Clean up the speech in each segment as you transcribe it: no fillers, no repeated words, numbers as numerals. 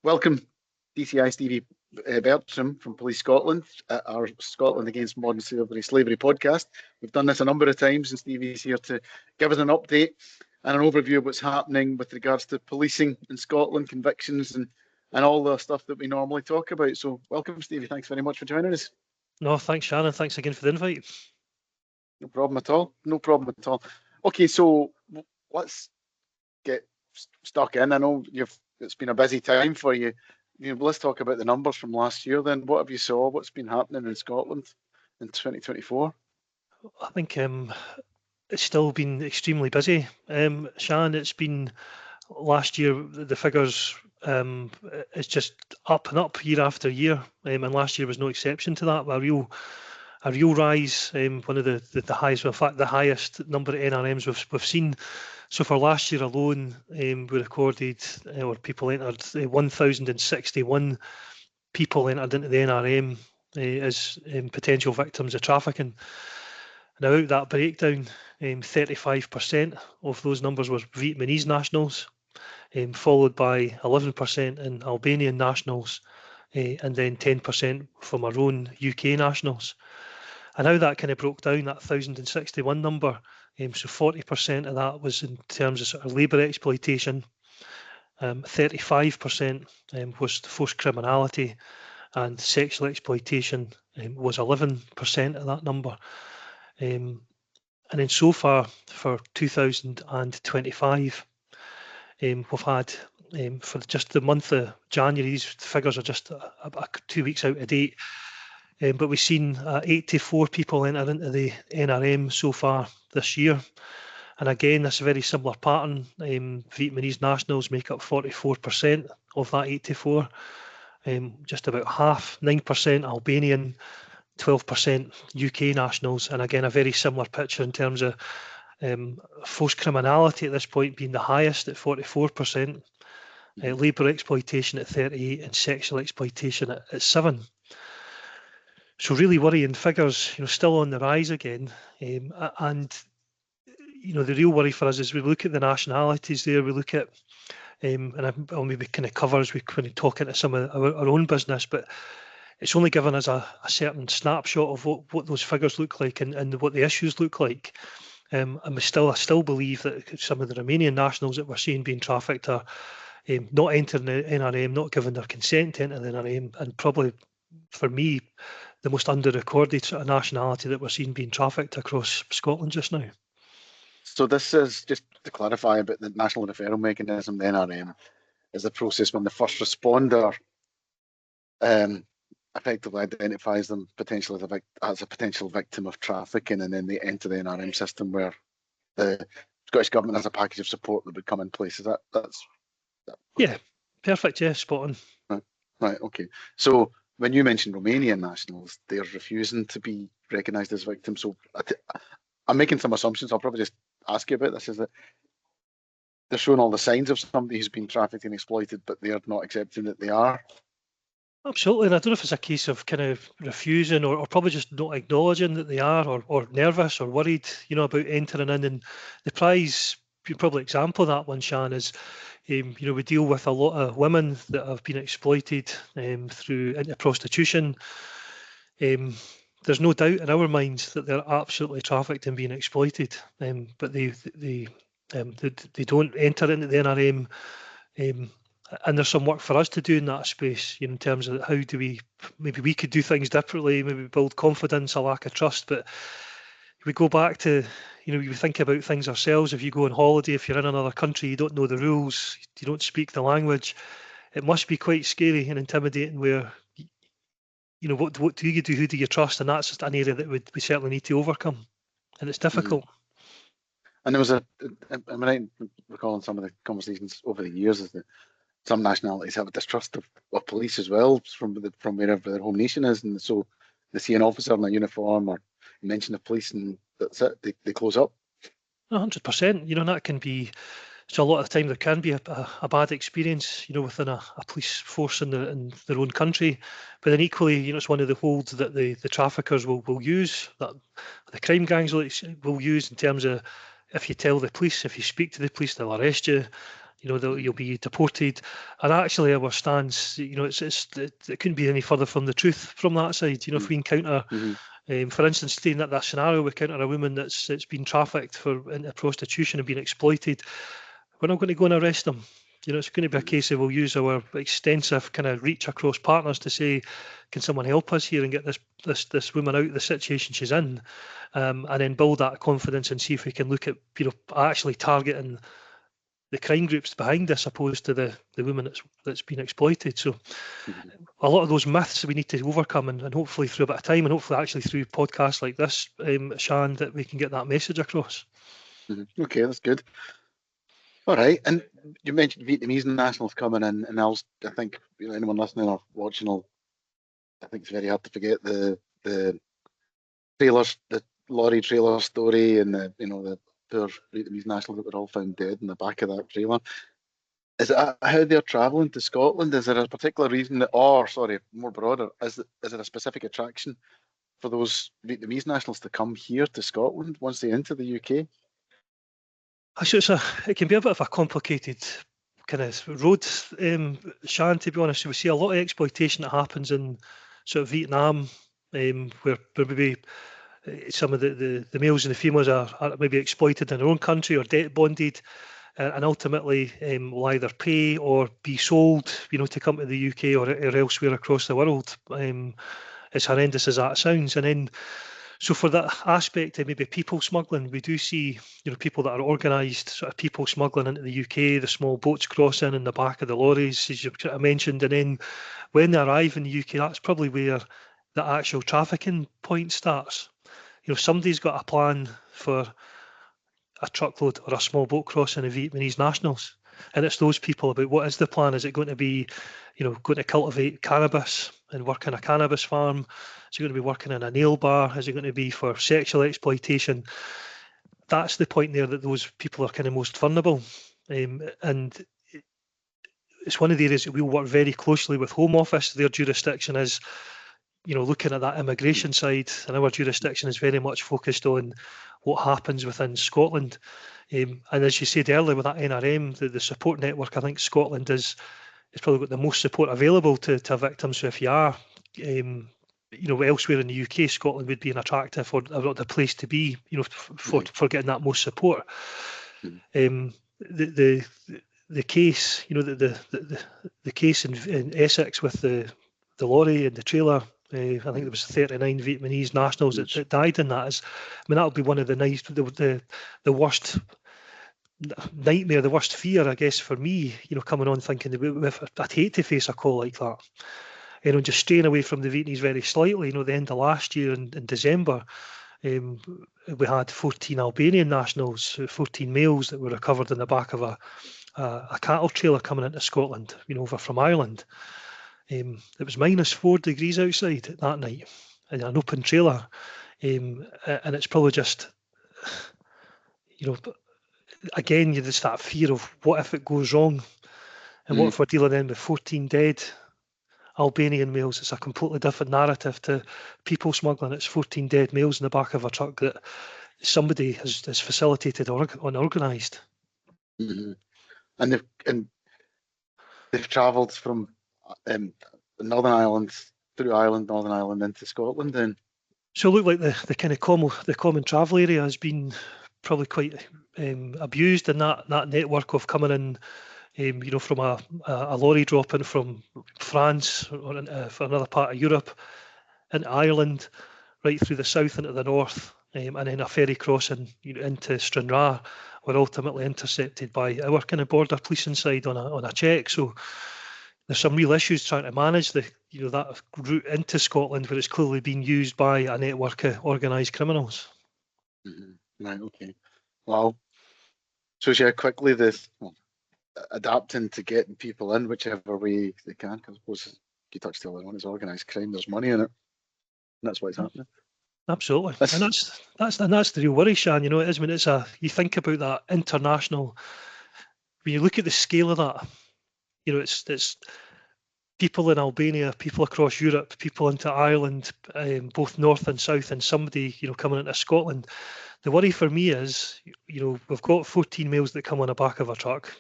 Welcome, DCI Stevie Bertram from Police Scotland at our Scotland Against Modern Slavery podcast. We've done this a number of times, and Stevie's here to give us an update and an overview of what's happening with regards to policing in Scotland, convictions, and all the stuff that we normally talk about. So, welcome, Stevie. Thanks very much for joining us. No, thanks, Shannon. Thanks again for the invite. No problem at all. No problem at all. Okay, so let's get stuck in. I know it's been a busy time for you. Let's talk about the numbers from last year then. What have you saw? What's been happening in Scotland in 2024? I think it's still been extremely busy. Shannon, it's been last year, the figures, it's just up and up year after year. And last year was no exception to that. A real rise, one of the highest, in fact, the highest number of NRMs we've seen. So for last year alone, we recorded, or people entered, 1,061 people entered into the NRM as potential victims of trafficking. Now, out that breakdown, 35% of those numbers were Vietnamese nationals, followed by 11% in Albanian nationals, and then 10% from our own UK nationals. And how that kind of broke down, that 1,061 number, so 40% of that was in terms of sort of labour exploitation, 35% was forced criminality, and sexual exploitation was 11% of that number. And then so far for 2025, we've had for just the month of January, these figures are just 2 weeks out of date, but we've seen 84 people enter into the NRM so far this year. And again, this is a very similar pattern. Vietnamese nationals make up 44% of that 84, just about half, 9% Albanian, 12% UK nationals. And again, a very similar picture in terms of forced criminality at this point being the highest at 44%, labour exploitation at 38%, and sexual exploitation at 7%. So really worrying figures, still on the rise again. And the real worry for us is we look at the nationalities there, we look at, and I'll maybe kind of cover as we kind of talk into some of our own business, but it's only given us a certain snapshot of what those figures look like and what the issues look like. And I still believe that some of the Romanian nationals that we're seeing being trafficked are not entering the NRM, not given their consent to enter the NRM, and probably, for me, the most under-recorded sort of nationality that we're seeing being trafficked across Scotland just now. So this is, just to clarify about the National Referral Mechanism, the NRM, is the process when the first responder effectively identifies them potentially as a potential victim of trafficking, and then they enter the NRM system where the Scottish Government has a package of support that would come in place. Is that? Yeah, perfect. Yeah, spot on. Right. Okay. So when you mentioned Romanian nationals, they're refusing to be recognised as victims. So I'm making some assumptions. I'll probably just ask you about this. Is that they're showing all the signs of somebody who's been trafficked and exploited, but they're not accepting that they are? Absolutely, and I don't know if it's a case of kind of refusing or probably just not acknowledging that they are, or nervous or worried, about entering in. And the prize, probably example of that one, Shan, is, we deal with a lot of women that have been exploited through into prostitution. There's no doubt in our minds that they're absolutely trafficked and being exploited, but they don't enter into the NRM. And there's some work for us to do in that space, in terms of how do maybe we could do things differently, maybe build confidence, a lack of trust. But we go back to, we think about things ourselves. If you go on holiday, if you're in another country, you don't know the rules, you don't speak the language, it must be quite scary and intimidating where, what do you do? Who do you trust? And that's just an area that we certainly need to overcome. And it's difficult. And there was I'm right recalling some of the conversations over the years, is that some nationalities have a distrust of police as well from wherever their home nation is, and so they see an officer in a uniform or mention the police, and that's it. They close up. 100%. And that can be. So a lot of the time there can be a bad experience, within a police force in their own country, but then equally, it's one of the holds that the traffickers will use, that the crime gangs will use, in terms of, if you tell the police, if you speak to the police, they'll arrest you. You'll be deported. And actually, our stance, it couldn't be any further from the truth from that side. If we encounter, for instance, taking that scenario, we encounter a woman that's been trafficked into prostitution and been exploited, we're not going to go and arrest them. It's going to be a case of we'll use our extensive kind of reach across partners to say, can someone help us here and get this woman out of the situation she's in, and then build that confidence and see if we can look at actually targeting the crime groups behind this, opposed to the woman that's been exploited. So a lot of those myths we need to overcome, and hopefully through a bit of time, and hopefully actually through podcasts like this, Shan, that we can get that message across. Okay, that's good. All right, and you mentioned Vietnamese nationals coming in, and I think anyone listening or watching I think it's very hard to forget the trailers, the lorry trailer story, and the poor Vietnamese nationals that were all found dead in the back of that trailer. Is it how they're travelling to Scotland? Is there a particular reason more broader, is there a specific attraction for those Vietnamese nationals to come here to Scotland once they enter the UK? Actually, it can be a bit of a complicated kind of road, Shan, to be honest. We see a lot of exploitation that happens in sort of Vietnam, where maybe some of the males and the females are maybe exploited in their own country or debt bonded, and ultimately will either pay or be sold, to come to the UK or elsewhere across the world. As horrendous as that sounds. And then, so for that aspect of maybe people smuggling, we do see, people that are organised sort of people smuggling into the UK, the small boats crossing in the back of the lorries, as you mentioned. And then when they arrive in the UK, that's probably where the actual trafficking point starts. Somebody's got a plan for a truckload or a small boat crossing of Vietnamese nationals. And it's those people about what is the plan? Is it going to be, going to cultivate cannabis and work in a cannabis farm? Is it going to be working in a nail bar? Is it going to be for sexual exploitation? That's the point there, that those people are kind of most vulnerable. And it's one of the areas that we'll work very closely with Home Office. Their jurisdiction is, looking at that immigration side, and our jurisdiction is very much focused on what happens within Scotland. And as you said earlier, with that NRM, the support network, I think Scotland is probably got the most support available to victims. So if you are, elsewhere in the UK, Scotland would be an attractive or the place to be, for getting that most support. The case, the case in Essex with the lorry and the trailer, I think there was 39 Vietnamese nationals that died in that. That would be one of the worst nightmare, the worst fear, I guess, for me, coming on thinking that I'd hate to face a call like that. Just straying away from the Vietnamese very slightly, the end of last year in December, we had 14 Albanian nationals, 14 males that were recovered in the back of a cattle trailer coming into Scotland, over from Ireland. It was -4 degrees outside that night in an open trailer. And it's probably just, again, just that fear of what if it goes wrong, and what if we're dealing then with 14 dead Albanian males. It's a completely different narrative to people smuggling. It's 14 dead males in the back of a truck that somebody has facilitated or organised. And they've travelled from Northern Ireland through Ireland, Northern Ireland into Scotland then. So it looked like the kind of common travel area has been probably quite abused in that network of coming in, from a lorry dropping from France or for another part of Europe into Ireland, right through the south into the north, and then a ferry crossing into Stranraer, were ultimately intercepted by our kind of border policing side on a check. So there's some real issues trying to manage that route into Scotland, where it's clearly being used by a network of organised criminals. Right, okay. Well, so how quickly adapting to getting people in whichever way they can, because I suppose you touched earlier on, it's organised crime, there's money in it, and that's what's happening. Absolutely. And that's the real worry, Shan. It is when you think about that international, when you look at the scale of that, it's people in Albania, people across Europe, people into Ireland, both north and south, and somebody, coming into Scotland. The worry for me is, we've got 14 males that come on the back of a truck.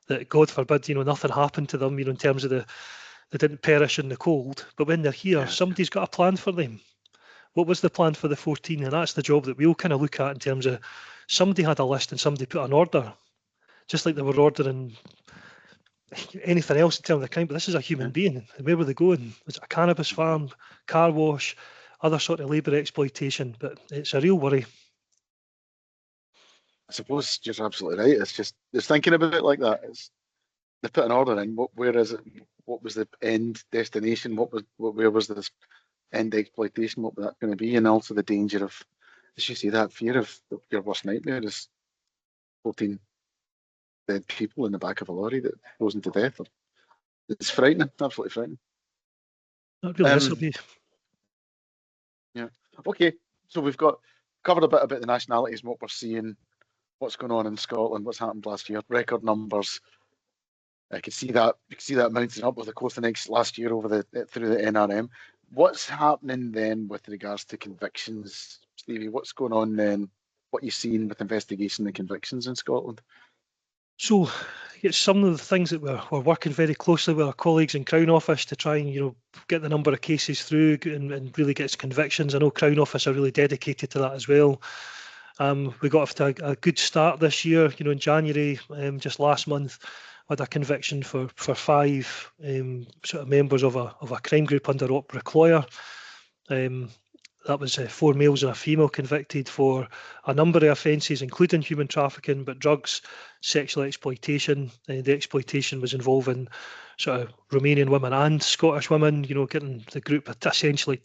that God forbid, nothing happened to them, in terms of they didn't perish in the cold. But when they're here, somebody's got a plan for them. What was the plan for the 14? And that's the job that we'll kind of look at in terms of somebody had a list and somebody put an order, just like they were ordering anything else in terms of the crime. But this is a human being. And where were they going? Was it a cannabis farm, car wash, other sort of labour exploitation? But it's a real worry. I suppose you're absolutely right. It's thinking about it like that. They put an order in. Where is it? What was the end destination? Where was this end exploitation? What was that going to be? And also the danger of, as you say, that fear of your worst nightmare is 14 dead people in the back of a lorry that goes into death. It's frightening, absolutely frightening. That really is. Yeah. Okay. So we've covered a bit about the nationalities and what we're seeing, what's going on in Scotland, what's happened last year, record numbers. I could see that mounting up with the course of last year through the NRM. What's happening then with regards to convictions, Stevie? What's going on then? What you've seen with investigation and convictions in Scotland? So it's some of the things that we're working very closely with our colleagues in Crown Office to try and get the number of cases through and really get convictions. I know Crown Office are really dedicated to that as well. We got off to a good start this year. In January, just last month, we had a conviction for 5 sort of members of a crime group under Opera Cloyer. That was 4 males and a female convicted for a number of offences, including human trafficking, but drugs, sexual exploitation. The exploitation was involving sort of Romanian women and Scottish women, getting the group essentially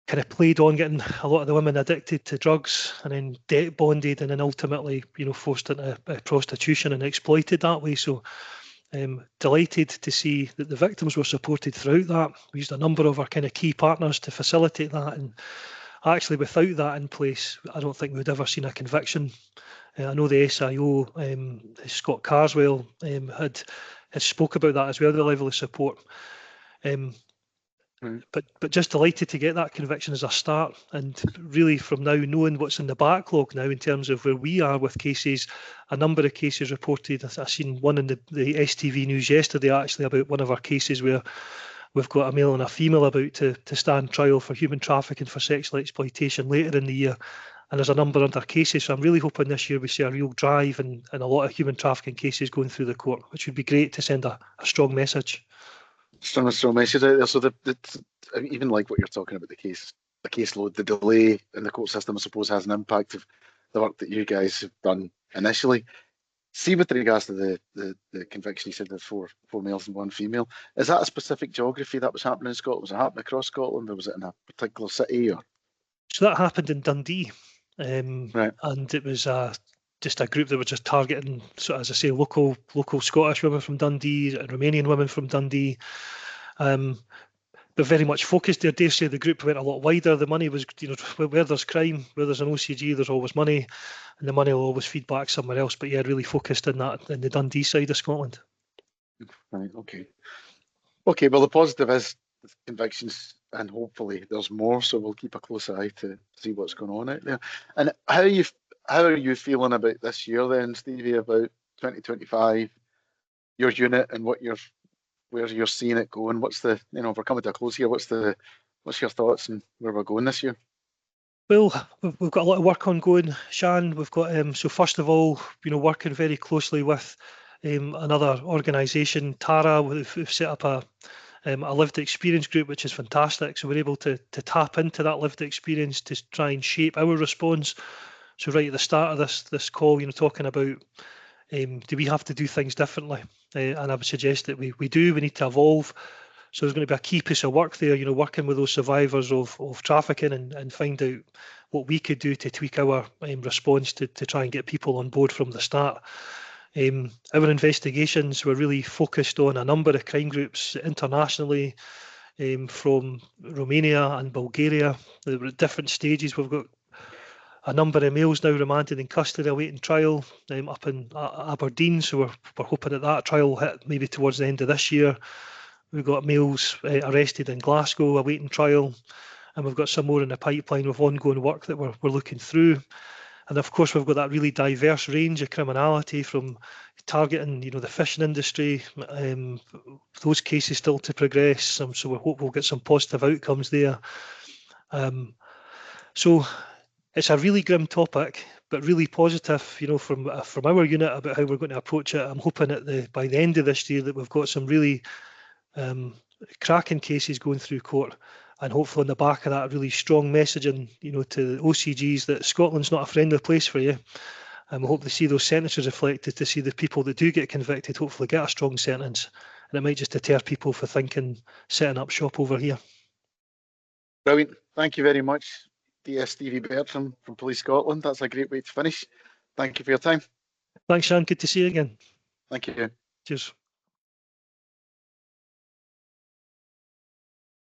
kind of played on getting a lot of the women addicted to drugs and then debt bonded and then ultimately, forced into prostitution and exploited that way. So delighted to see that the victims were supported throughout that. We used a number of our kind of key partners to facilitate that, and actually without that in place, I don't think we'd ever seen a conviction. I know the SIO, Scott Carswell, had spoke about that as well, the level of support. But just delighted to get that conviction as a start, and really from now knowing what's in the backlog now in terms of where we are with cases, a number of cases reported. I've seen one in the STV news yesterday actually about one of our cases where we've got a male and a female about to stand trial for human trafficking for sexual exploitation later in the year, and there's a number of other cases. So I'm really hoping this year we see a real drive and a lot of human trafficking cases going through the court, which would be great to send a strong message. Strong message out there. So even like what you're talking about, the caseload, the delay in the court system, I suppose, has an impact of the work that you guys have done initially. See, with regards to the conviction, you said there's 4 males and 1 female. Is that a specific geography that was happening in Scotland? Was it happening across Scotland, or was it in a particular city? Or? So that happened in Dundee, right. And it was just a group that were just targeting, so as I say, local Scottish women from Dundee and Romanian women from Dundee. But very much focused. I dare say the group went a lot wider. The money was, where there's crime, where there's an OCG, there's always money, and the money will always feed back somewhere else. But yeah, really focused in the Dundee side of Scotland. Right. Okay. Well, the positive is convictions, and hopefully there's more. So we'll keep a close eye to see what's going on out there. And how are you feeling about this year then, Stevie? About 2025, your unit and where you're seeing it going? What's the, we're coming to a close here. What's your thoughts and where we're going this year? Well, we've got a lot of work ongoing, Shan. We've got so first of all, working very closely with another organisation, Tara. We've set up a lived experience group, which is fantastic. So we're able to tap into that lived experience to try and shape our response. So right at the start of this call, talking about do we have to do things differently? And I would suggest that we do. We need to evolve. So there's going to be a key piece of work there, working with those survivors of trafficking and find out what we could do to tweak our response to try and get people on board from the start. Our investigations were really focused on a number of crime groups internationally, from Romania and Bulgaria. There were different stages. We've got a number of males now remanded in custody awaiting trial up in Aberdeen. So we're hoping that trial will hit maybe towards the end of this year. We've got males arrested in Glasgow awaiting trial, and we've got some more in the pipeline with ongoing work that we're looking through. And of course, we've got that really diverse range of criminality, from targeting, the fishing industry. Those cases still to progress. So we hope we'll get some positive outcomes there. So it's a really grim topic, but really positive, from our unit about how we're going to approach it. I'm hoping by the end of this year that we've got some really cracking cases going through court, and hopefully on the back of that, really strong messaging, to the OCGs that Scotland's not a friendly place for you. And we hope to see those sentences reflected, to see the people that do get convicted hopefully get a strong sentence, and it might just deter people for setting up shop over here. Brilliant. Thank you very much, DS Stevie Bertram from Police Scotland. That's a great way to finish. Thank you for your time. Thanks, Sean. Good to see you again. Thank you. Cheers.